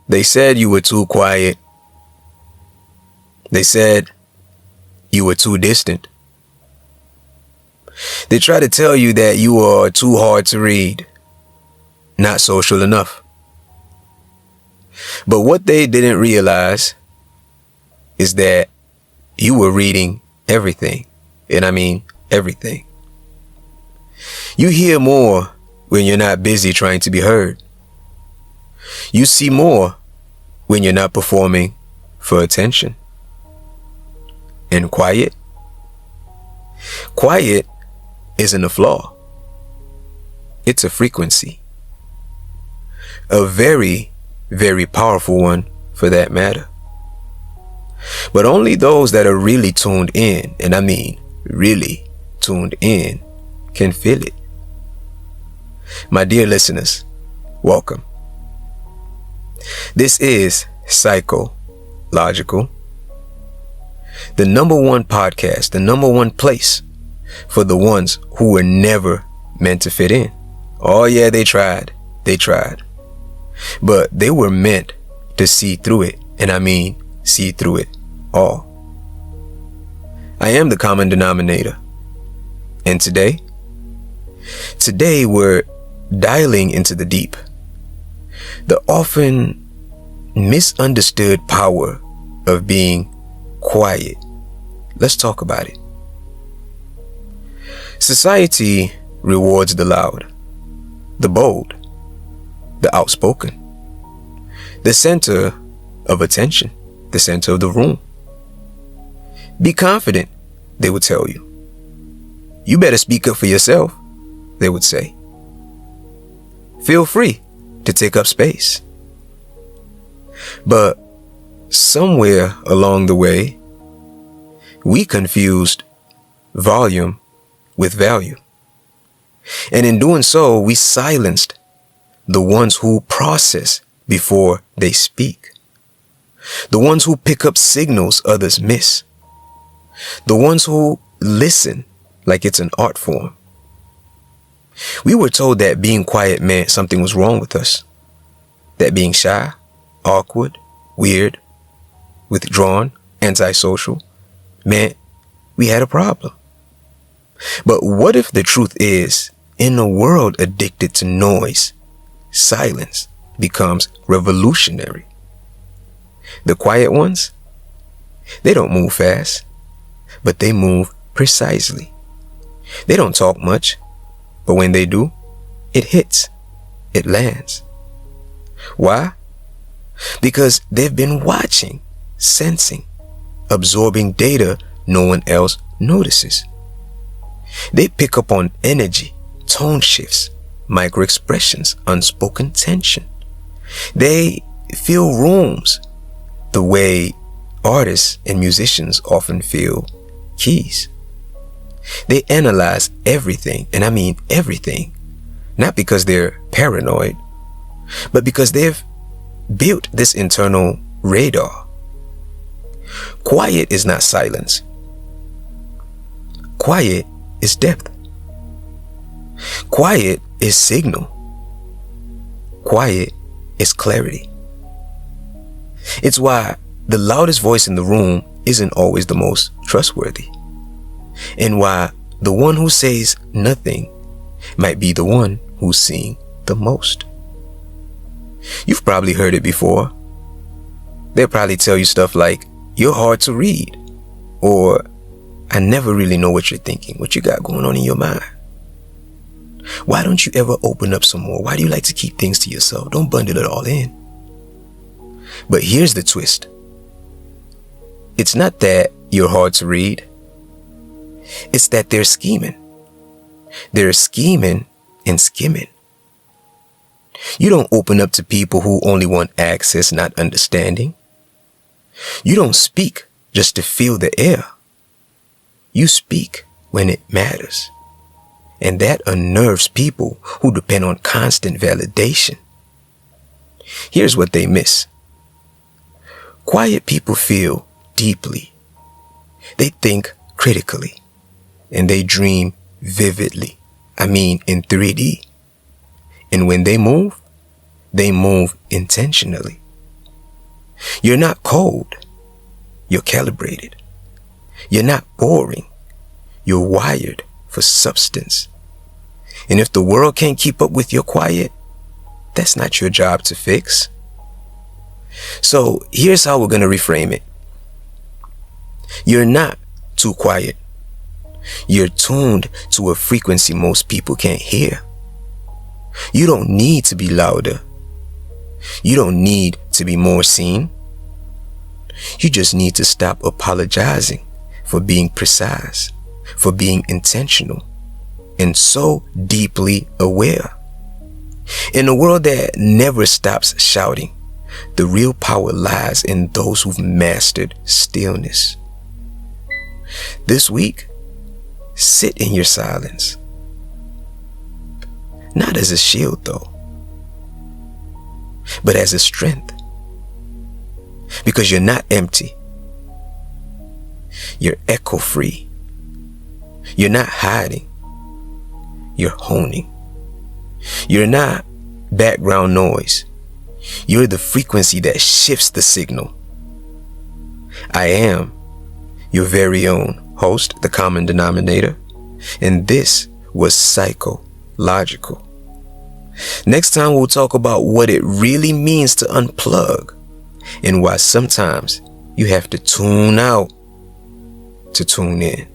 They said you were too quiet. They said you were too distant. They try to tell you that you are too hard to read, not social enough. But what they didn't realize is that you were reading everything. And I mean everything. You hear more when you're not busy trying to be heard. You see more when you're not performing for attention. And quiet isn't a flaw. It's a frequency. A very, very powerful one for that matter. But only those that are really tuned in, and I mean really tuned in, can feel it. My dear listeners, welcome. This is Psychological, the number one podcast, the number one place for the ones who were never meant to fit in. Oh yeah, they tried. But they were meant to see through it, and I mean see through it all. I am the common denominator. And today we're dialing into the deep. The often misunderstood power of being quiet. Let's talk about it. Society rewards the loud, the bold, the outspoken, the center of attention, the center of the room. Be confident, they would tell you. You better speak up for yourself, they would say. Feel free to take up space. But somewhere along the way, we confused volume with value. And in doing so, we silenced the ones who process before they speak. The ones who pick up signals others miss. The ones who listen like it's an art form. We were told that being quiet meant something was wrong with us. That being shy, awkward, weird, withdrawn, antisocial meant we had a problem. But what if the truth is, in a world addicted to noise, silence becomes revolutionary? The quiet ones, they don't move fast, but they move precisely. They don't talk much, but when they do, it hits, it lands. Why? Because they've been watching, sensing, absorbing data no one else notices. They pick up on energy, tone shifts, micro expressions, unspoken tension. They fill rooms the way artists and musicians often fill keys. They analyze everything, and I mean everything, not because they're paranoid, but because they've built this internal radar. Quiet is not silence. Quiet is depth. Quiet is signal. Quiet is clarity. It's why the loudest voice in the room isn't always the most trustworthy, and why the one who says nothing might be the one who's seeing the most. You've probably heard it before. They'll probably tell you stuff like, "You're hard to read," or "I never really know what you're thinking, what you got going on in your mind. Why don't you ever open up some more? Why do you like to keep things to yourself? Don't bundle it all in." But here's the twist. It's not that you're hard to read. It's that they're scheming. They're scheming and skimming. You don't open up to people who only want access, not understanding. You don't speak just to fill the air. You speak when it matters. And that unnerves people who depend on constant validation. Here's what they miss. Quiet people feel deeply. They think critically. And they dream vividly. I mean in 3D. And when they move intentionally. You're not cold. You're calibrated. You're not boring. You're wired for substance. And if the world can't keep up with your quiet, that's not your job to fix. So here's how we're going to reframe it. You're not too quiet. You're tuned to a frequency most people can't hear. You don't need to be louder. You don't need to be more seen. You just need to stop apologizing for being precise, for being intentional, and so deeply aware. In a world that never stops shouting, the real power lies in those who've mastered stillness. This week, sit in your silence. Not as a shield, though, but as a strength. Because you're not empty. You're echo-free. You're not hiding. You're honing. You're not background noise. You're the frequency that shifts the signal. I am your very own host, the common denominator, and this was Psychological. Next time we'll talk about what it really means to unplug and why sometimes you have to tune out to tune in.